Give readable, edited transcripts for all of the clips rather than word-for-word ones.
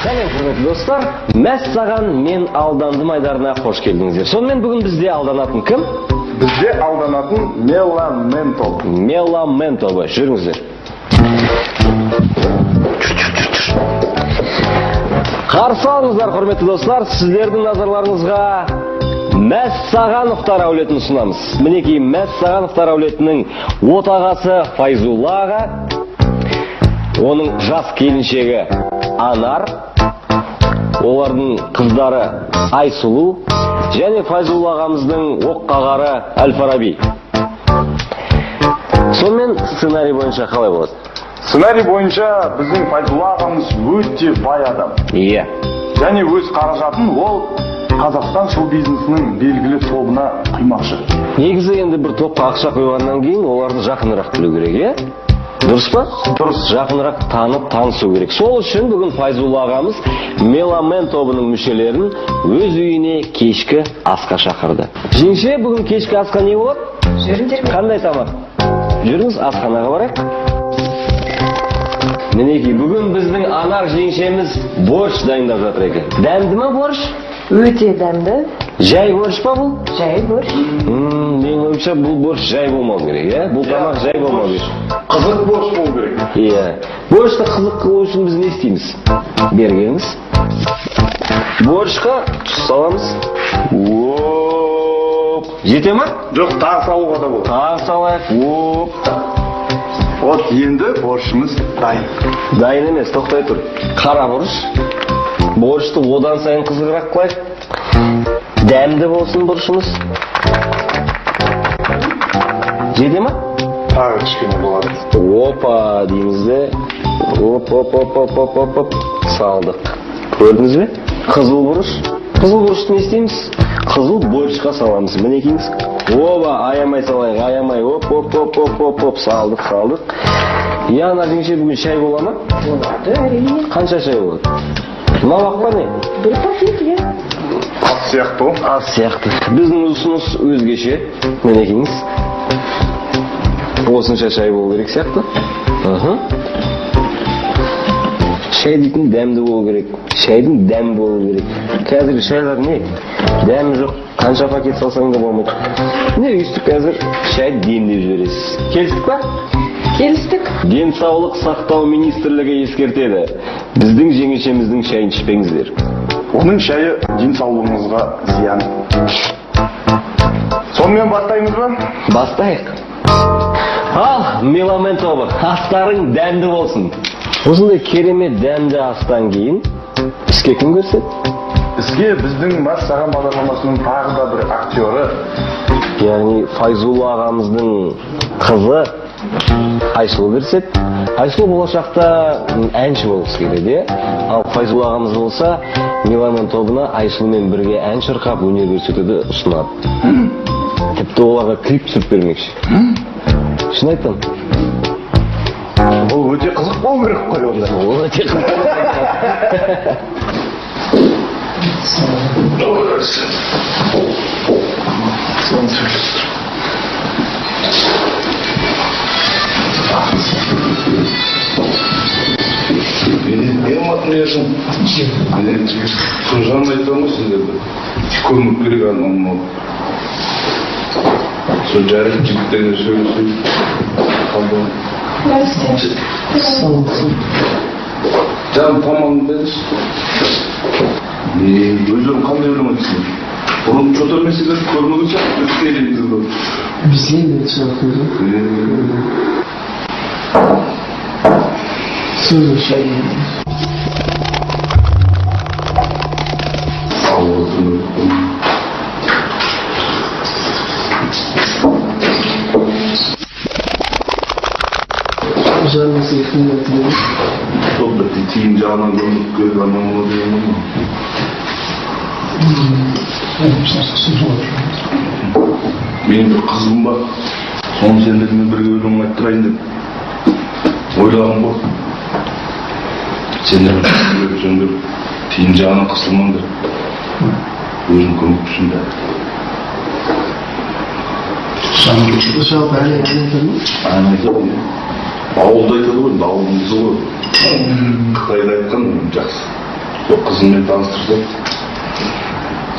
Сәлем құрметті достар, Мәссаған мен алдандым айдарына қош келдіңіздер. Сонымен бүгін бізде алданатын кім? Бізде алданатын Меломен тобы. Меломен тобы, жүріңіздер. Қарсы алыңыздар құрметті достар, сіздердің назарларыңызға Мәссағановтар әулетін ұсынамыз. Мінекей Мәссағановтар әулетінің отағасы Файзулла аға, оның жас келіншегі Анар, олардың қыздары Айсұлу және Файзулла ағамыздың оққағары Әл-Фараби. Сонымен сценарий бойынша қалай болады? Сценарий бойынша біздің Файзулла ағамыз өте бай адам. Иә. Және өз қаражатын ол Қазақстан шоу-бизнесінің белгілі тобына құймақшы. Негізі енді бір топқа ақша құйғаннан кейін оларды жақынырақ білу керек, иә? Дұрыс па? Дұрыс. Жақынырақ танып, танысу керек. Сол үшін бүгін Файзулла ағамыз Меломен тобының мүшелерін өз үйіне кешкі асқа шақырды. Жеңше, бүгін кешкі асқа не болады? Жүріңдер. Қандай тамақ? Жүріңіз, асханаға барайық. Мінекей, бүгін біздің Анар жеңшеміз борщ дайындап жатыр екен. Дәмді ма борщ? Өте дәмді. Жай борщ па бұл? Жай борщ. Мен ойымша бұл борщ жай болмау керек, иә? Бұл тамақ жай болмау керек. Қызық борщ болу керек. Иә. Борщты қызық қылу үшін біз не істейміз? Бергеніңіз. Борщқа тұз саламыз. Оп. Жете ма? Жоқ, тағы салуға да болады. Тағы салайық. Оп. Вот енді борщымыз дайын. Дайын емес, тоқтай тұр. Қара борщ. Борщты одан сайын қызығырақ қылайық. Дәмді болсын борщымыз. Жете ма? Тағы кішкене болады. Опа дейміз де. Оп. Салдық. Көрдіңіз бе? Қызыл бұрыш. Қызыл бұрышты не істейміз? Қызыл борщқа саламыз. Мінекейіңіз. Оба, аямай салайық, аямай. Оп. Салдық. Яна жеңше бүгін шай бола ма? Болады, әрине. Қанша шай болады? Мабақ па не? Бір пакет, иә. Ас сияқты ол. Аз сияқты. Біздің ұсыныс өзгеше. Мінекейіңіз. Осынша шай болу керек сияқты. Шай дейтін дәмді болу керек. Шайдың дәм болу керек. Қазір шайлар не? Дәмі жоқ. Қанша пакет салсаң да болмайды. Не өйстік қазір шай демдеп жібересіз. Келістік па? Келістік. Денсаулық сақтау министрлігі ескертеді. Біздің жеңешеміздің шайын ішпеңіздер. Оның шайы денсаулығыңызға зиян. Сонымен бастаймыз ба? Бастайық. Ал, Меломен тобы, астарың дәмді болсын. Осындай керемет дәмді астан кейін іске кім көрсет? Іске біздің Мәссаған бағдарламасының тағы да бір актері, Яғни Файзулла ағамыздың қызы Айсұлу кірсет. Айсұлу болашақта әнші болғысы келеді, ал Файзулла ағамыз болса Меломен тобына Айсұлумен бірге ән шырқап өнер көрсетуді ұсынады. Тіпті оларға клип түсіріп бермекші. Шын айтам. ол өте қызық болу керек қой онда. Ол өте Менің атымешім Сұржан айтамын сіздерді көміп керек анау сол жарық жігіттеріне сөйлесіп қалдым. Жаным тамағын беріңіз. Өздерің қандай ойламайсың? Бұрын чотар мәселелерді көрмеген сияқты істелейді ғой. Bizga de so'raydi. So'rashadi. Canınızı yakınlatın. Çok da titiğin canına gömüp görülen onu diyemem ama. Benim bir kızım var. Son senelerinden bir ölüm ettireyim dedim. Oylarım bu. Senlerin kızını söndür. Tiğin canına kısılmandır. Özüm kömüksün de. Uşağı ben yapmadım. Aynen. Ауылда айтады ғой, ауылдың қызы ғой. Қытайда айтқан жақсы. Çok kızımla tanıştırdı.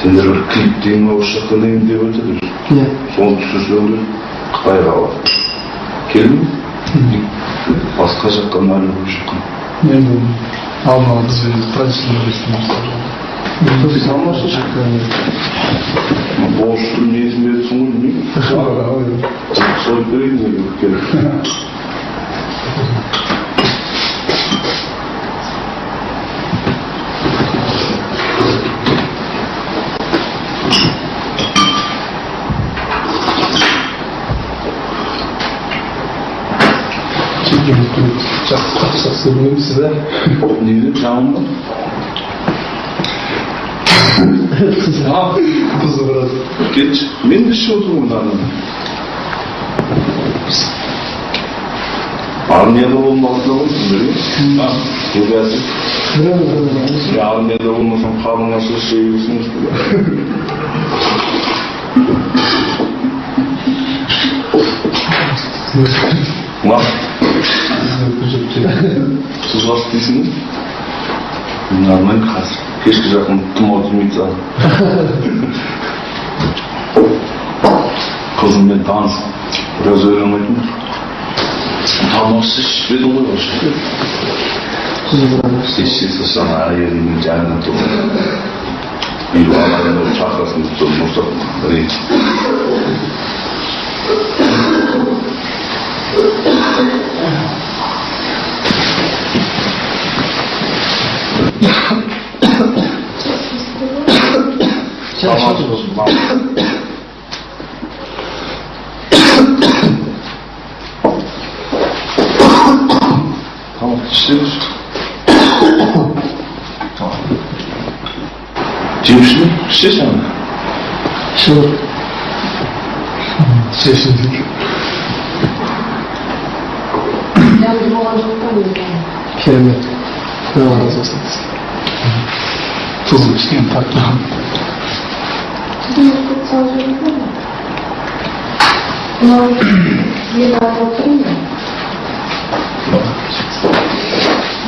Sende bir klip değil mi? O şarkı neyim diye ötüdür. Ne? Son düşüşlerinde Kıtay'a var. Geldin mi? Başka şarkı nerede bu şarkı? Ne bu? Almalı biz veriyoruz. Tradisyonel üstüne. Biz almasın şarkılarını. Boğuştur neyizm etsin mi bilmiyorum. Sorup vereyim mi? Gelin. Çok sevindim size. Neydi? Canım mı? Kızı biraz. Geç. Ben de şey oldum onlardan. Armiyada olmazsa olsun böyle. Ha, ne dersin? Ya armiyada olmasam karnı nasıl şey yiyorsunuz gibi. Ulan, siz nasıl değilsiniz? Bunlardan kas. Keşke zaten tumotum itsa. Kızım ben dans. Biraz öğrenmek mi? Tamamsız hiçbir oluyor işte. İşçi sana her yerinin cennet olur. Bir bağlarında o çakrasını tutulmuşsa reyi. Tamam olsun. Tamam, işliyoruz. Tamam. Cemşin, işleyeceksin mi? Şu. Sessizlik. Kelime. Ne var razı olsun. Tuzlu içtiğim tatlı.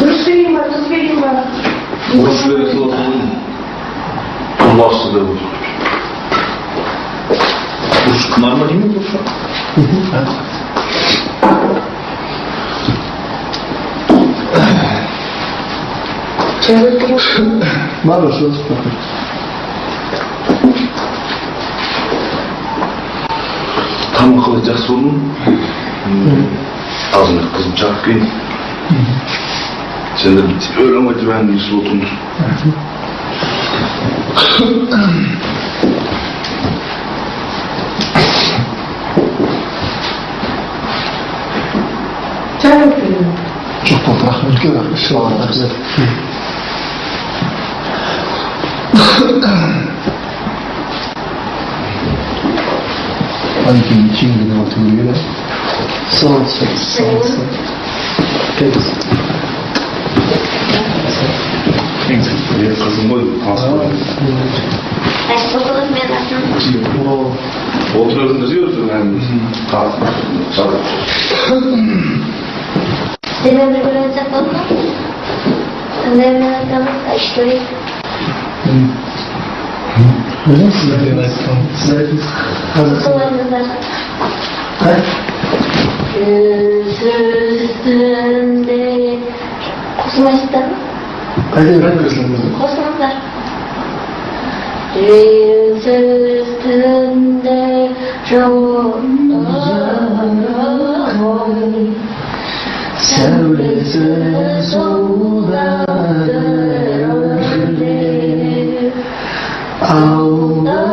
Dürüst vereyim ben, tuz vereyim ben. Burası verirse oturur mu? Allah size bu. Burası kınarma değil mi burası? Çevre kırık. Var mı şurası bakın. Tam kılacak sorun. Ağzını kızım çarpayım. Sen de öyle ama güvenliği soğutundur. Çay yapıyorum. Çok toprak ülke var. Şu anda güzel. Hadi ki için gibi oturuyor. Sağ ol. Sağ ol. Peki. Benim kızım bu. Oturuyorsun diyorsun yani. Kalkma. Dengan berbelanja kota, dengan kamu istri, Öyle mi? Size Size tuan besar, sende kosmostan, Hadi ben gözlemledim. kosmoslar, sende Sevlese soldadır Allah'ım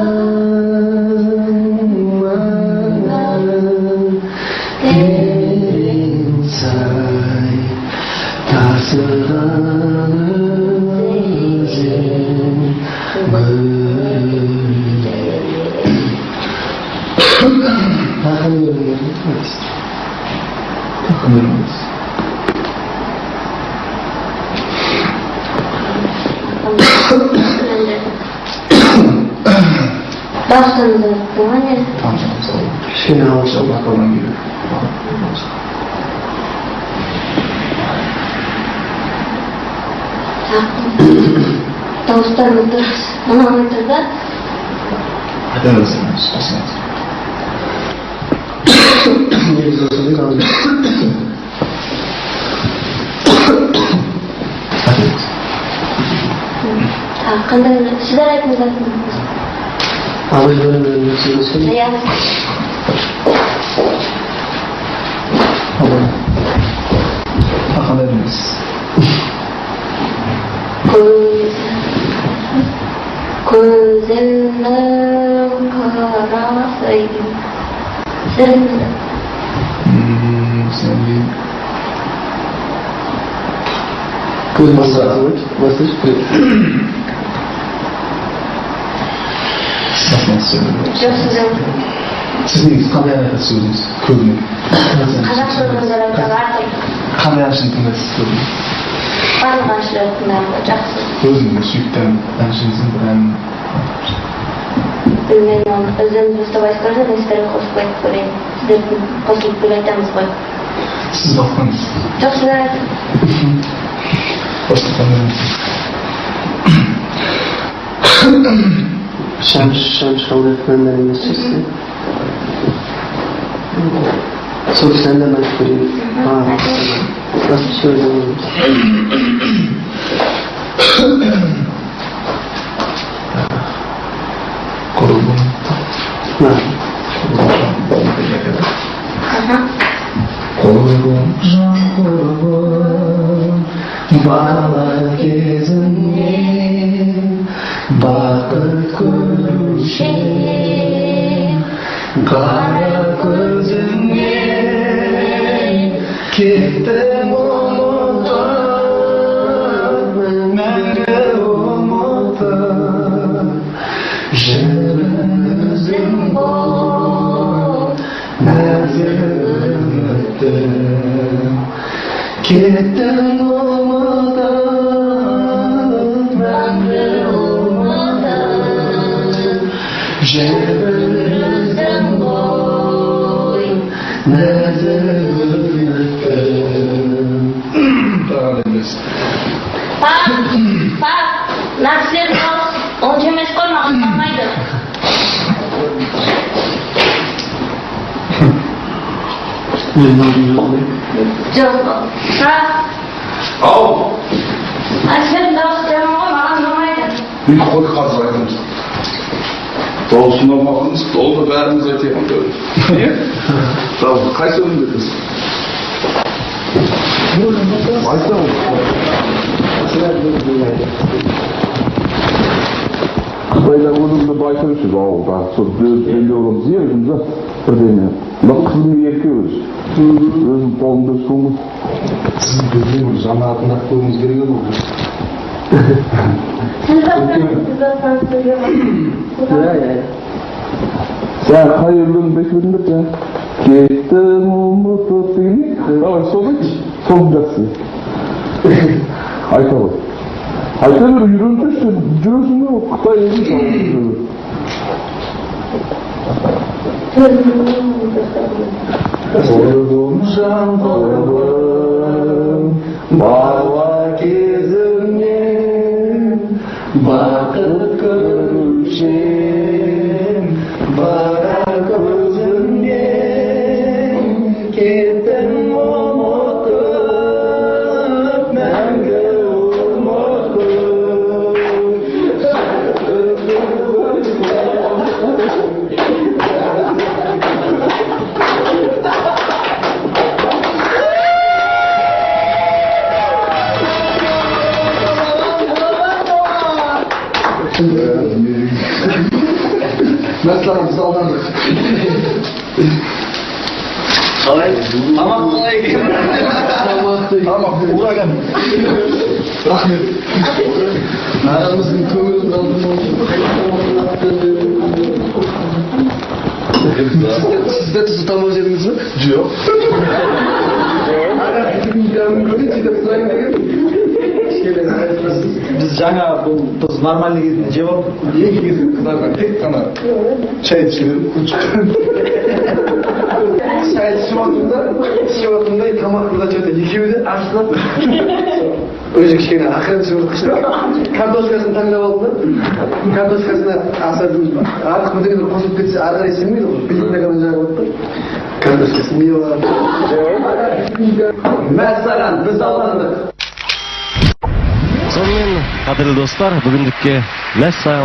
derin say tasarlanızın böyle Bakmıyorum. Bakmıyorum. Başkanımız bu ne? Tamam, sağ olun. Şimdi alışa bakalım gibi. Hakkım. Дауыстарыңыз дұрыс ұнамай тұр да. негізі осы дейді ал Қандай сіздер айтыңыздар. абай бөлімдерін сөйлескен Иә. абай қандай емес Көзімнің қарасайын. Сіздер көзім бастайды жоқ сіздер сіз негізі қандай ән айтасыз өзіңіз көбіне қазақша өлеңдер айтады артық. қандай әншіні тыңдайсыз көбіне Барлық әншілерді тыңдаймын, жақсы. өзіңіздің сүйікті әншіңіздің бір әнін Мен оны өзіміз ұстап айтып көрсем, естері қосып айтып көрейін. Сіздердің қосылып бірге айтамыз ғой. сіз бастаңыз Жоқ, сіздер айтып. Şemş öğretmenler mesleği. Soru senden ben sorayım. Nasıl bir şey öğreniyoruz? Kurulum. Kurulum, kurulum, bala gezimde, bakıp görüşeyim, kara gözümde, gittim umutum, mende umutum, jürümüzün bol, nezirdim, gittim umutum, mende umutum, jürümüzün bol, nezirdim. Pak, Nasir Bos, onca meskol mağazlamaydı. Жоқ, Pak, Ау! Nasir Bos demem ғой мағазламайды. Үй қой қазір айтамыз. Дауысын алмағаныз, ол да бәріміз айтайық. Иә? Жалпы қайсы өлім бересіз? Айтам. Қытайда өзімді байқап жүрсіз ауылда. Сол белді орамыз еркімізді бірдене. Мына қызым екеуіз. Өзім қолымда суымыз. Sizin bildiğiniz жаңа атын атпауыңыз керек еді ғой. Sen hayırlığın bekledin de Kettim umutu seni. Давай sonuç. Sonacaksın. Ayta bak. Ayta bir yürüntüsün. Cürüsün de o Kıtay yemiş olmuş. Koydum can koydum bala gezimde bakıp görüşeyim bara gözümde gittim umutum menge umutum Mesela biz aldandık. Tamam, uğragan. Rahmet. Aramızın kömürün aldığını Siz de tutamaz yeriniz mi? Yok. Biz жаңа бұл тұз нормальный кезінде жеп алдық. Екі кезінде қыздарға тек қана шай ішіп Çay içip oturduğunda tamaklıda çöte yıkıyordu. Aslında özü kişine akırın çıkmıştı. Kartoşkasını tanıyla oldu. Kartoşkasına asardım. Artık bu dönemde koşup gitse arka isim miydi? Bizim ne kadar oldu. Kartoşkası niye var? Mesela biz alındık. Сонымен, қадірлі достар, бүгіндікке мәссаған.